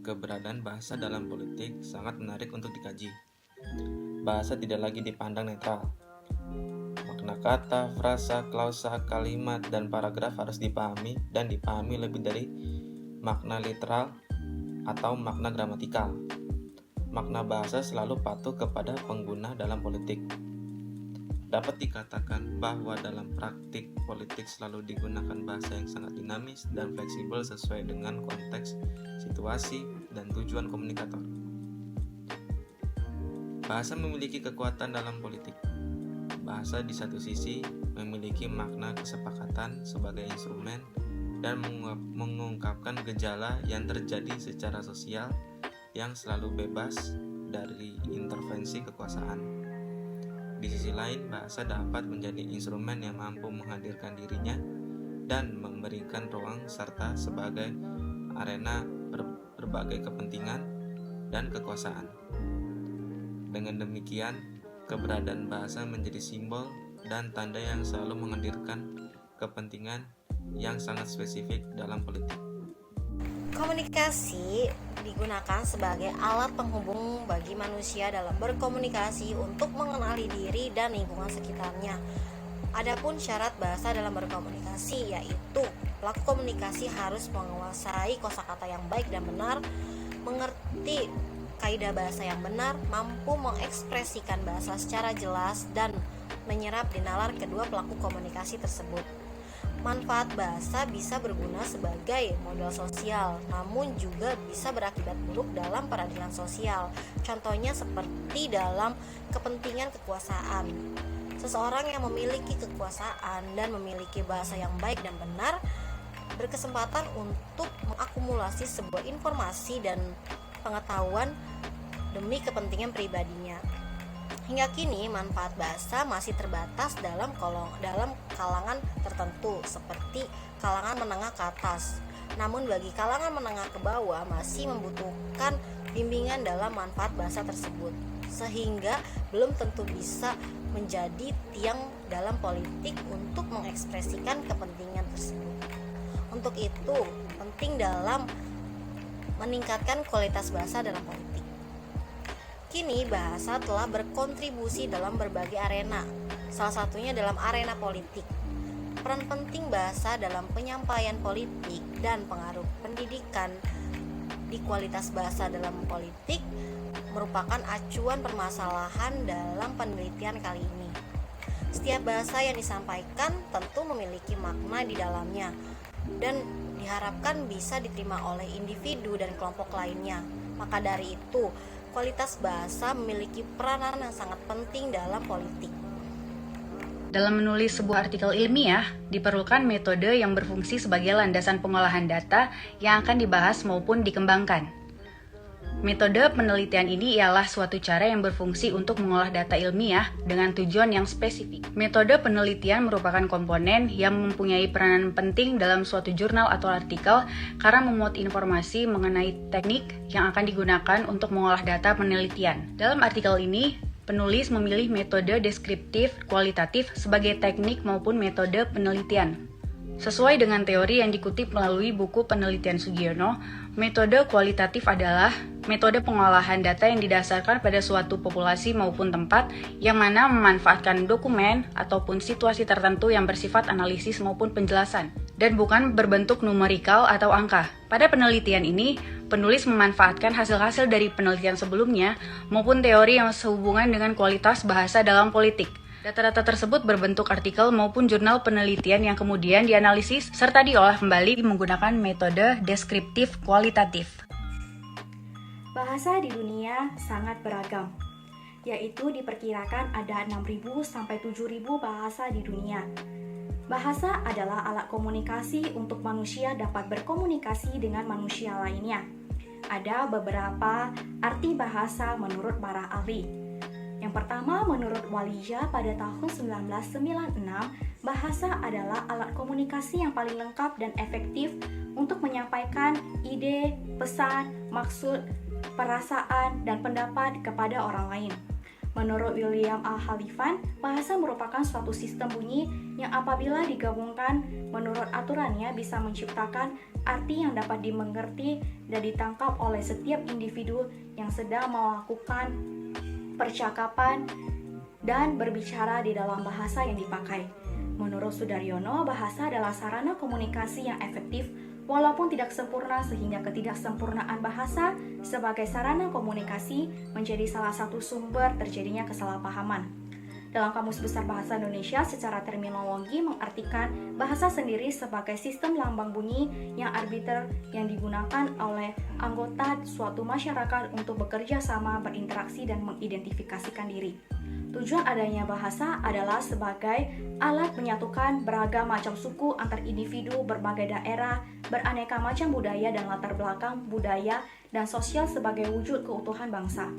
keberadaan bahasa dalam politik sangat menarik untuk dikaji. Bahasa tidak lagi dipandang netral. Makna kata, frasa, klausa, kalimat, dan paragraf harus dipahami dan dipahami lebih dari makna literal atau makna gramatikal. Makna bahasa selalu patuh kepada pengguna dalam politik. Dapat dikatakan bahwa dalam praktik politik selalu digunakan bahasa yang sangat dinamis dan fleksibel sesuai dengan konteks, situasi, dan tujuan komunikator. Bahasa memiliki kekuatan dalam politik. Bahasa di satu sisi memiliki makna kesepakatan sebagai instrumen dan mengungkapkan gejala yang terjadi secara sosial yang selalu bebas dari intervensi kekuasaan. Di sisi lain, bahasa dapat menjadi instrumen yang mampu menghadirkan dirinya dan memberikan ruang serta sebagai arena berbagai kepentingan dan kekuasaan. Dengan demikian, keberadaan bahasa menjadi simbol dan tanda yang selalu menghadirkan kepentingan yang sangat spesifik dalam politik. Komunikasi digunakan sebagai alat penghubung bagi manusia dalam berkomunikasi untuk mengenali diri dan lingkungan sekitarnya. Adapun syarat bahasa dalam berkomunikasi yaitu pelaku komunikasi harus menguasai kosakata yang baik dan benar, mengerti kaidah bahasa yang benar, mampu mengekspresikan bahasa secara jelas dan menyerap di nalar kedua pelaku komunikasi tersebut. Manfaat bahasa bisa berguna sebagai modal sosial, namun juga bisa berakibat buruk dalam peradilan sosial. Contohnya seperti dalam kepentingan kekuasaan. Seseorang yang memiliki kekuasaan dan memiliki bahasa yang baik dan benar berkesempatan untuk mengakumulasi sebuah informasi dan pengetahuan demi kepentingan pribadinya. Hingga kini manfaat bahasa masih terbatas dalam kalangan tertentu seperti kalangan menengah ke atas. Namun bagi kalangan menengah ke bawah masih membutuhkan bimbingan dalam manfaat bahasa tersebut, sehingga belum tentu bisa menjadi tiang dalam politik untuk mengekspresikan kepentingan tersebut. Untuk itu, penting dalam meningkatkan kualitas bahasa dalam politik. Kini bahasa telah berkontribusi dalam berbagai arena, salah satunya dalam arena politik. Peran penting bahasa dalam penyampaian politik dan pengaruh pendidikan di kualitas bahasa dalam politik merupakan acuan permasalahan dalam penelitian kali ini. Setiap bahasa yang disampaikan tentu memiliki makna di dalamnya dan diharapkan bisa diterima oleh individu dan kelompok lainnya. Maka dari itu, kualitas bahasa memiliki peranan yang sangat penting dalam politik. Dalam menulis sebuah artikel ilmiah, diperlukan metode yang berfungsi sebagai landasan pengolahan data yang akan dibahas maupun dikembangkan. Metode penelitian ini ialah suatu cara yang berfungsi untuk mengolah data ilmiah dengan tujuan yang spesifik. Metode penelitian merupakan komponen yang mempunyai peranan penting dalam suatu jurnal atau artikel karena memuat informasi mengenai teknik yang akan digunakan untuk mengolah data penelitian. Dalam artikel ini, penulis memilih metode deskriptif kualitatif sebagai teknik maupun metode penelitian. Sesuai dengan teori yang dikutip melalui buku penelitian Sugiono, metode kualitatif adalah metode pengolahan data yang didasarkan pada suatu populasi maupun tempat yang mana memanfaatkan dokumen ataupun situasi tertentu yang bersifat analisis maupun penjelasan, dan bukan berbentuk numerikal atau angka. Pada penelitian ini, penulis memanfaatkan hasil-hasil dari penelitian sebelumnya maupun teori yang sehubungan dengan kualitas bahasa dalam politik. Data-data tersebut berbentuk artikel maupun jurnal penelitian yang kemudian dianalisis serta diolah kembali menggunakan metode deskriptif kualitatif. Bahasa di dunia sangat beragam, yaitu diperkirakan ada 6.000 sampai 7.000 bahasa di dunia. Bahasa adalah alat komunikasi untuk manusia dapat berkomunikasi dengan manusia lainnya. Ada beberapa arti bahasa menurut para ahli. Yang pertama, menurut Walija pada tahun 1996, bahasa adalah alat komunikasi yang paling lengkap dan efektif untuk menyampaikan ide, pesan, maksud, perasaan, dan pendapat kepada orang lain. Menurut William Al-Khalifan, bahasa merupakan suatu sistem bunyi yang apabila digabungkan menurut aturannya bisa menciptakan arti yang dapat dimengerti dan ditangkap oleh setiap individu yang sedang melakukan percakapan dan berbicara di dalam bahasa yang dipakai. Menurut Sudaryono, bahasa adalah sarana komunikasi yang efektif walaupun tidak sempurna, sehingga ketidaksempurnaan bahasa sebagai sarana komunikasi menjadi salah satu sumber terjadinya kesalahpahaman. Dalam Kamus Besar Bahasa Indonesia, secara terminologi mengartikan bahasa sendiri sebagai sistem lambang bunyi yang arbiter yang digunakan oleh anggota suatu masyarakat untuk bekerja sama, berinteraksi, dan mengidentifikasikan diri. Tujuan adanya bahasa adalah sebagai alat menyatukan beragam macam suku antar individu berbagai daerah, beraneka macam budaya dan latar belakang budaya dan sosial sebagai wujud keutuhan bangsa.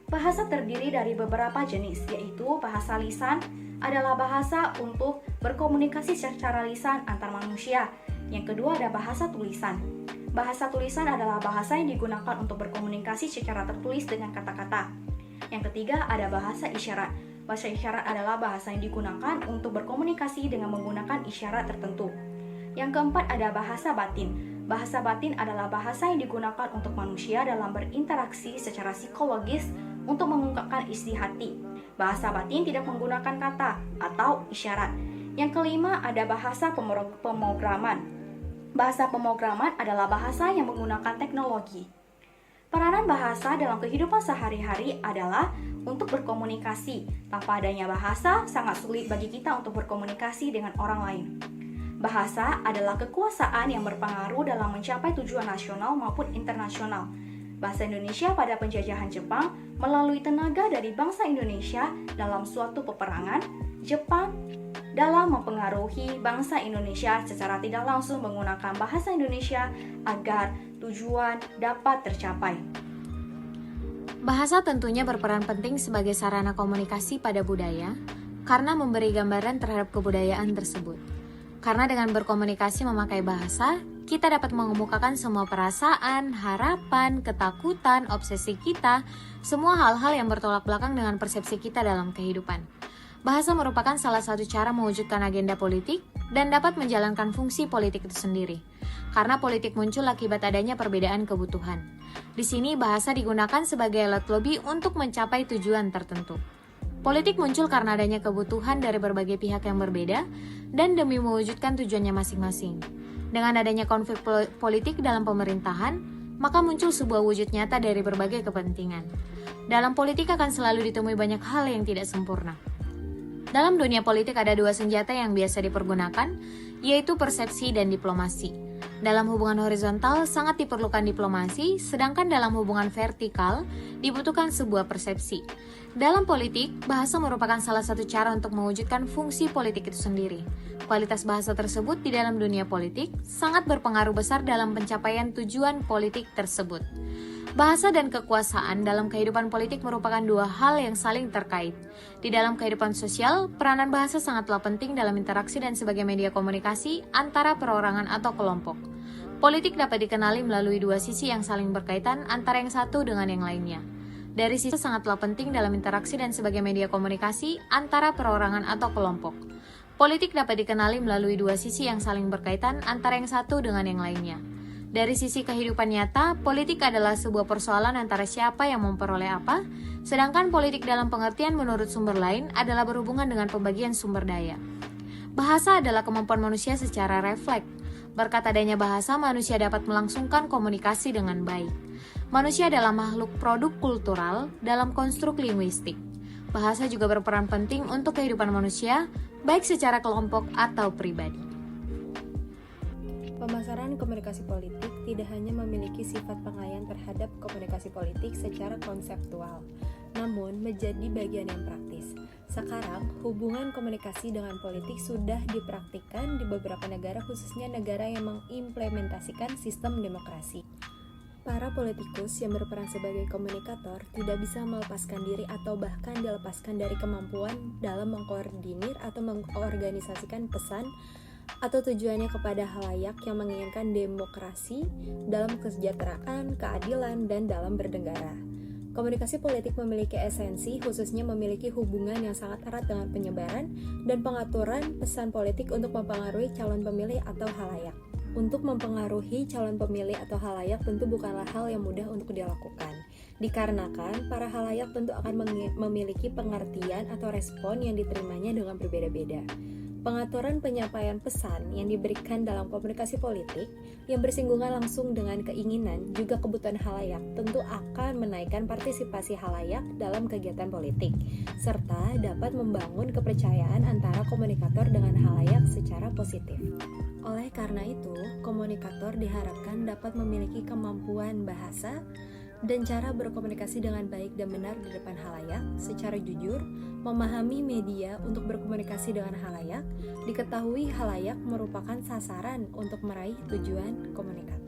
Bahasa terdiri dari beberapa jenis, yaitu bahasa lisan adalah bahasa untuk berkomunikasi secara lisan antar manusia. Yang kedua ada bahasa tulisan. Bahasa tulisan adalah bahasa yang digunakan untuk berkomunikasi secara tertulis dengan kata-kata. Yang ketiga ada bahasa isyarat. Bahasa isyarat adalah bahasa yang digunakan untuk berkomunikasi dengan menggunakan isyarat tertentu. Yang keempat ada bahasa batin. Bahasa batin adalah bahasa yang digunakan untuk manusia dalam berinteraksi secara psikologis untuk mengungkapkan isi hati. Bahasa batin tidak menggunakan kata atau isyarat. Yang kelima ada bahasa pemrograman. Bahasa pemrograman adalah bahasa yang menggunakan teknologi. Peranan bahasa dalam kehidupan sehari-hari adalah untuk berkomunikasi. Tanpa adanya bahasa, sangat sulit bagi kita untuk berkomunikasi dengan orang lain. Bahasa adalah kekuasaan yang berpengaruh dalam mencapai tujuan nasional maupun internasional. Bahasa Indonesia pada penjajahan Jepang melalui tenaga dari bangsa Indonesia dalam suatu peperangan, Jepang dalam mempengaruhi bangsa Indonesia secara tidak langsung menggunakan bahasa Indonesia agar tujuan dapat tercapai. Bahasa tentunya berperan penting sebagai sarana komunikasi pada budaya karena memberi gambaran terhadap kebudayaan tersebut. Karena dengan berkomunikasi memakai bahasa, kita dapat mengemukakan semua perasaan, harapan, ketakutan, obsesi kita, semua hal-hal yang bertolak belakang dengan persepsi kita dalam kehidupan. Bahasa merupakan salah satu cara mewujudkan agenda politik dan dapat menjalankan fungsi politik itu sendiri. Karena politik muncul akibat adanya perbedaan kebutuhan. Di sini bahasa digunakan sebagai alat lobby untuk mencapai tujuan tertentu. Politik muncul karena adanya kebutuhan dari berbagai pihak yang berbeda dan demi mewujudkan tujuannya masing-masing. Dengan adanya konflik politik dalam pemerintahan, maka muncul sebuah wujud nyata dari berbagai kepentingan. Dalam politik akan selalu ditemui banyak hal yang tidak sempurna. Dalam dunia politik ada dua senjata yang biasa dipergunakan, yaitu persepsi dan diplomasi. Dalam hubungan horizontal sangat diperlukan diplomasi, sedangkan dalam hubungan vertikal dibutuhkan sebuah persepsi. Dalam politik, bahasa merupakan salah satu cara untuk mewujudkan fungsi politik itu sendiri. Kualitas bahasa tersebut di dalam dunia politik sangat berpengaruh besar dalam pencapaian tujuan politik tersebut. Bahasa dan kekuasaan dalam kehidupan politik merupakan dua hal yang saling terkait. Di dalam kehidupan sosial, peranan bahasa sangatlah penting dalam interaksi dan sebagai media komunikasi antara perorangan atau kelompok. Politik dapat dikenali melalui dua sisi yang saling berkaitan antara yang satu dengan yang lainnya. Dari sisi sangatlah penting dalam interaksi dan sebagai media komunikasi antara perorangan atau kelompok. Politik dapat dikenali melalui dua sisi yang saling berkaitan antara yang satu dengan yang lainnya. Dari sisi kehidupan nyata, politik adalah sebuah persoalan antara siapa yang memperoleh apa, sedangkan politik dalam pengertian menurut sumber lain adalah berhubungan dengan pembagian sumber daya. Bahasa adalah kemampuan manusia secara refleks. Berkat adanya bahasa, manusia dapat melangsungkan komunikasi dengan baik. Manusia adalah makhluk produk kultural dalam konstruk linguistik. Bahasa juga berperan penting untuk kehidupan manusia, baik secara kelompok atau pribadi. Pemasaran komunikasi politik tidak hanya memiliki sifat pengayaan terhadap komunikasi politik secara konseptual, namun menjadi bagian yang praktis. Sekarang, hubungan komunikasi dengan politik sudah dipraktikkan di beberapa negara, khususnya negara yang mengimplementasikan sistem demokrasi. Para politikus yang berperan sebagai komunikator tidak bisa melepaskan diri atau bahkan dilepaskan dari kemampuan dalam mengkoordinir atau mengorganisasikan pesan atau tujuannya kepada halayak yang menginginkan demokrasi dalam kesejahteraan, keadilan, dan dalam bernegara. Komunikasi politik memiliki esensi, khususnya memiliki hubungan yang sangat erat dengan penyebaran dan pengaturan pesan politik untuk mempengaruhi calon pemilih atau halayak. Untuk mempengaruhi calon pemilih atau halayak tentu bukanlah hal yang mudah untuk dilakukan, dikarenakan para halayak tentu akan memiliki pengertian atau respon yang diterimanya dengan berbeda-beda. Pengaturan penyampaian pesan yang diberikan dalam komunikasi politik yang bersinggungan langsung dengan keinginan juga kebutuhan halayak tentu akan menaikkan partisipasi halayak dalam kegiatan politik, serta dapat membangun kepercayaan antara komunikator dengan halayak secara positif. Oleh karena itu, komunikator diharapkan dapat memiliki kemampuan bahasa dan cara berkomunikasi dengan baik dan benar di depan halayak, secara jujur, memahami media untuk berkomunikasi dengan halayak, diketahui halayak merupakan sasaran untuk meraih tujuan komunikator.